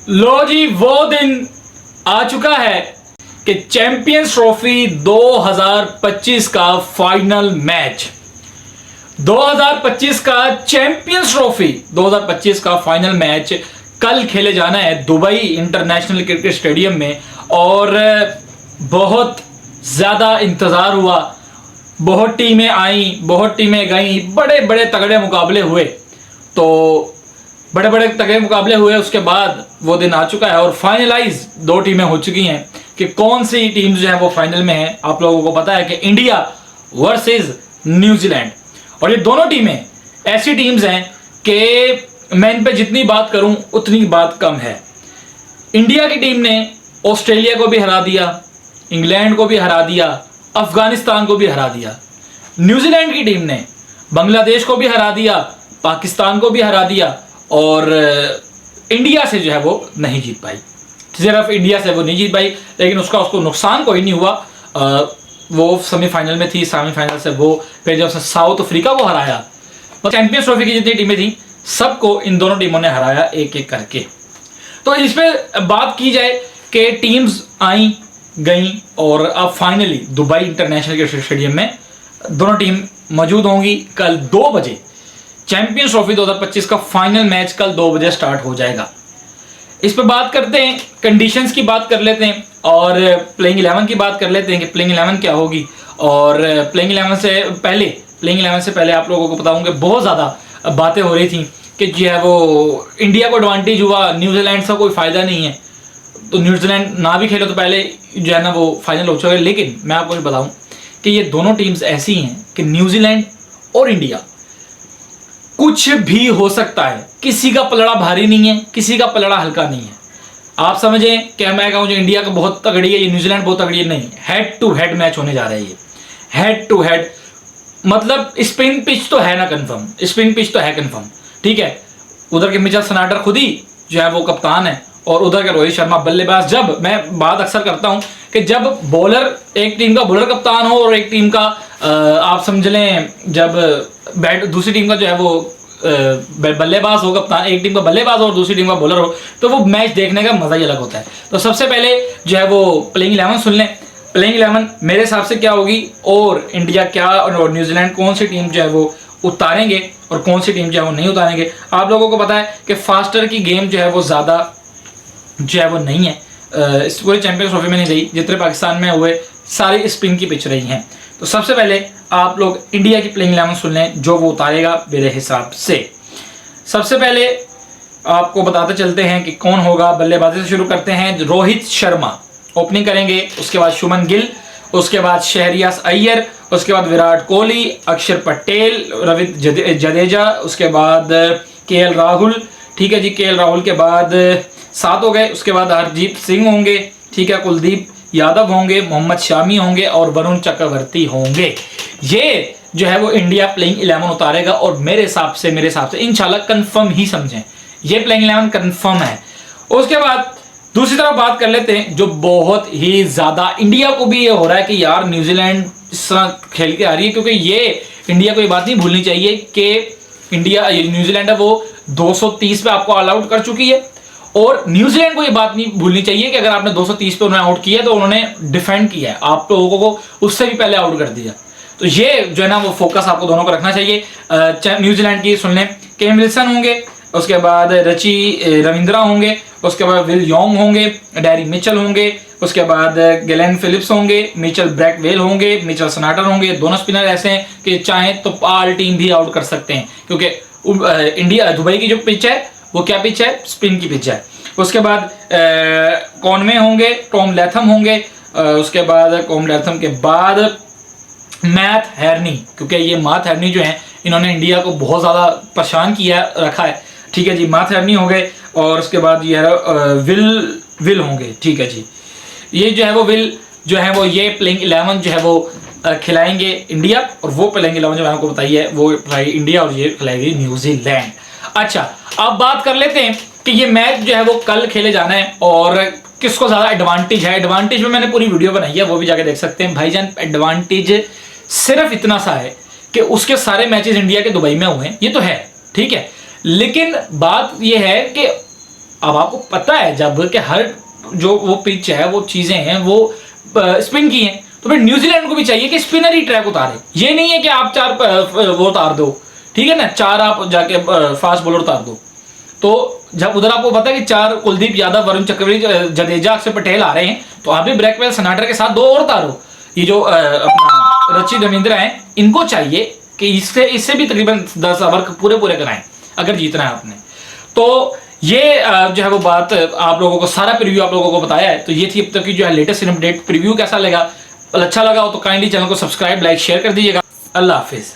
लो जी, वो दिन आ चुका है कि चैंपियंस ट्रॉफी 2025 का फाइनल मैच, 2025 का चैंपियंस ट्रॉफी 2025 का फाइनल मैच कल खेले जाना है दुबई इंटरनेशनल क्रिकेट स्टेडियम में। और बहुत ज़्यादा इंतज़ार हुआ, बहुत टीमें आई, बहुत टीमें गई, बड़े बड़े तगड़े मुकाबले हुए। तो बड़े बड़े तगड़े मुकाबले हुए, उसके बाद वो दिन आ चुका है और फाइनलाइज दो टीमें हो चुकी हैं कि कौन सी टीम जो है वो फाइनल में है। आप लोगों को पता है कि इंडिया वर्सेस न्यूजीलैंड, और ये दोनों टीमें ऐसी टीम्स हैं कि मैं इन पे जितनी बात करूं उतनी बात कम है। इंडिया की टीम ने ऑस्ट्रेलिया को भी हरा दिया, इंग्लैंड को भी हरा दिया, अफगानिस्तान को भी हरा दिया। न्यूजीलैंड की टीम ने बांग्लादेश को भी हरा दिया, पाकिस्तान को भी हरा दिया, और इंडिया से जो है वो नहीं जीत पाई। सिर्फ इंडिया से वो नहीं जीत पाई, लेकिन उसको नुकसान कोई नहीं हुआ। वो सेमीफाइनल में थी, सेमीफाइनल से वो फिर जब साउथ अफ्रीका को हराया, तो चैंपियंस ट्रॉफी की जितनी टीमें थी सबको इन दोनों टीमों ने हराया एक एक करके। तो इस पे बात की जाए कि टीम्स आई गई और अब finally Dubai international cricket stadium में दोनों टीम मौजूद होंगी। कल 2 बजे चैंपियंस ट्रॉफी 2025 का फाइनल मैच कल 2 बजे स्टार्ट हो जाएगा। इस पर बात करते हैं, कंडीशंस की बात कर लेते हैं और प्लेइंग 11 की बात कर लेते हैं कि प्लेइंग 11 क्या होगी। और प्लेइंग 11 से पहले आप लोगों को बताऊं कि बहुत ज़्यादा बातें हो रही थी कि जो है वो इंडिया को एडवांटेज हुआ, न्यूजीलैंड से कोई फ़ायदा नहीं है, तो न्यूजीलैंड ना भी खेलो तो पहले जो है ना वो फाइनल हो चुका है। लेकिन मैं आपको ये बताऊँ कि ये दोनों टीम्स ऐसी हैं कि न्यूजीलैंड और इंडिया कुछ भी हो सकता है, किसी का पलड़ा भारी नहीं है, किसी का पलड़ा हल्का नहीं है। आप समझें कि मैं कहूँ जो इंडिया का बहुत तगड़ी है, ये न्यूजीलैंड बहुत तगड़ी है, नहीं, हेड टू हेड मैच होने जा रहा है। ये हेड टू हेड मतलब स्पिन पिच तो है ना कंफर्म, स्पिन पिच तो है कंफर्म, ठीक है। उधर के मिचेल स्नाइडर खुद ही जो है वो कप्तान है और उधर के रोहित शर्मा बल्लेबाज। जब मैं बात अक्सर करता हूँ कि जब बॉलर, एक टीम का बॉलर कप्तान हो और एक टीम का आप समझ लें जब दूसरी टीम का जो है वो बल्लेबाज हो कप्तान, एक टीम का बल्लेबाज और दूसरी टीम का बॉलर हो, तो वो मैच देखने का मजा ही अलग होता है। तो सबसे पहले जो है वो प्लेइंग 11 सुन लें। प्लेइंग 11 मेरे हिसाब से क्या होगी और इंडिया क्या और न्यूजीलैंड कौन सी टीम जो है वो उतारेंगे और कौन सी टीम जो है वो नहीं उतारेंगे। आप लोगों को पता है कि फास्टर की गेम जो है वो ज़्यादा जो है वो नहीं है, इस पूरे चैंपियंस ट्रॉफी में नहीं रही। जितने पाकिस्तान में हुए सारी स्पिन की पिच रही हैं। तो सबसे पहले आप लोग इंडिया की प्लेइंग 11 सुन लें जो वो उतारेगा मेरे हिसाब से। सबसे पहले आपको बताते चलते हैं कि कौन होगा। बल्लेबाजी से शुरू करते हैं। रोहित शर्मा ओपनिंग करेंगे, उसके बाद शुभमन गिल, उसके बाद शहरियार अय्यर, उसके बाद विराट कोहली, अक्षर पटेल, रविंद्र जडेजा, उसके बाद केएल राहुल, ठीक है जी। केएल राहुल के बाद 7 हो गए। उसके बाद हरजीत सिंह होंगे, ठीक है। कुलदीप यादव होंगे, मोहम्मद शामी होंगे और वरुण चक्रवर्ती होंगे। ये जो है वो इंडिया प्लेइंग 11 उतारेगा और मेरे हिसाब से इंशाल्लाह कंफर्म ही समझें, ये प्लेइंग 11 कंफर्म है। उसके बाद दूसरी तरफ बात कर लेते हैं जो बहुत ही ज्यादा इंडिया को भी ये हो रहा है कि यार न्यूजीलैंड इस तरह खेल के आ रही है, क्योंकि ये इंडिया को ये बात नहीं भूलनी चाहिए कि न्यूजीलैंड है वो 230 पे आपको ऑल आउट कर चुकी है, और न्यूजीलैंड को ये बात नहीं भूलनी चाहिए कि अगर आपने 230 पे उन्हें आउट किया तो उन्होंने डिफेंड किया है, आप लोगों को उससे भी पहले आउट कर दिया। तो ये जो है ना वो फोकस आपको दोनों को रखना चाहिए। न्यूजीलैंड की सुन लें, केन विल्सन होंगे, उसके बाद रविंद्रा होंगे, उसके बाद विल यॉन्ग होंगे, डैरी मिचेल होंगे, उसके बाद गलेन फिलिप्स होंगे, मिचेल ब्रैकवेल होंगे, मिचेल स्नाइडर होंगे। दोनों स्पिनर ऐसे हैं कि चाहें तो ऑल टीम भी आउट कर सकते हैं, क्योंकि इंडिया दुबई की जो पिच है वो क्या पिच है, स्पिन की पिच है। उसके बाद कॉनवे होंगे, टॉम लैथम होंगे, उसके बाद कॉम लैथम के बाद मैथ हेरनी, क्योंकि ये मैथ हेरनी जो है इन्होंने इंडिया को बहुत ज़्यादा परेशान किया रखा है, ठीक है जी। मैथ हेरनी हो गए और उसके बाद ये है विल होंगे, ठीक है जी। ये जो है वो विल जो है वो ये प्लेइंग 11 जो है वो खिलाएंगे इंडिया, और वो प्लेइंग 11 जो मैंने आपको बताई है वो खिलाएगी इंडिया और ये खिलाएगी न्यूजीलैंड। अच्छा, अब बात कर लेते हैं कि ये मैच जो है वो कल खेले जाना है और किसको ज़्यादा एडवांटेज है। एडवांटेज में मैंने पूरी वीडियो बनाई है, वो भी जाके देख सकते हैं भाईजान। एडवांटेज सिर्फ इतना सा है कि उसके सारे मैचेस इंडिया के दुबई में हुए हैं, ये तो है, ठीक है। लेकिन बात ये है कि अब आपको पता है जब कि हर जो वो पिच है, वो चीज़ें हैं, वो स्पिन की हैं, तो फिर न्यूजीलैंड को भी चाहिए कि स्पिनर ही ट्रैक उतारे। ये नहीं है कि आप 4 वो उतार दो, ठीक है ना, 4 आप जाके फास्ट बॉलर उतार दो। तो जब उधर आपको पता है कि 4 कुलदीप यादव, वरुण चक्रवर्ती, जडेजा, अक्षर पटेल आ रहे हैं, तो आप भी ब्रैकवेल, सनाडर के साथ 2 और उतारो। ये जो अपना रचित रविंद्र हैं, इनको चाहिए कि इससे भी तकरीबन 10 ओवर पूरे कराएं अगर जीतना है आपने। तो ये जो है वो बात आप लोगों को, सारा प्रीव्यू आप लोगों को बताया है। तो ये थी अब तक की जो है लेटेस्ट अपडेट। प्रीव्यू कैसा लगा, अच्छा लगा हो तो काइंडली चैनल को सब्सक्राइब, लाइक, शेयर कर दीजिएगा। अल्लाह हाफिज।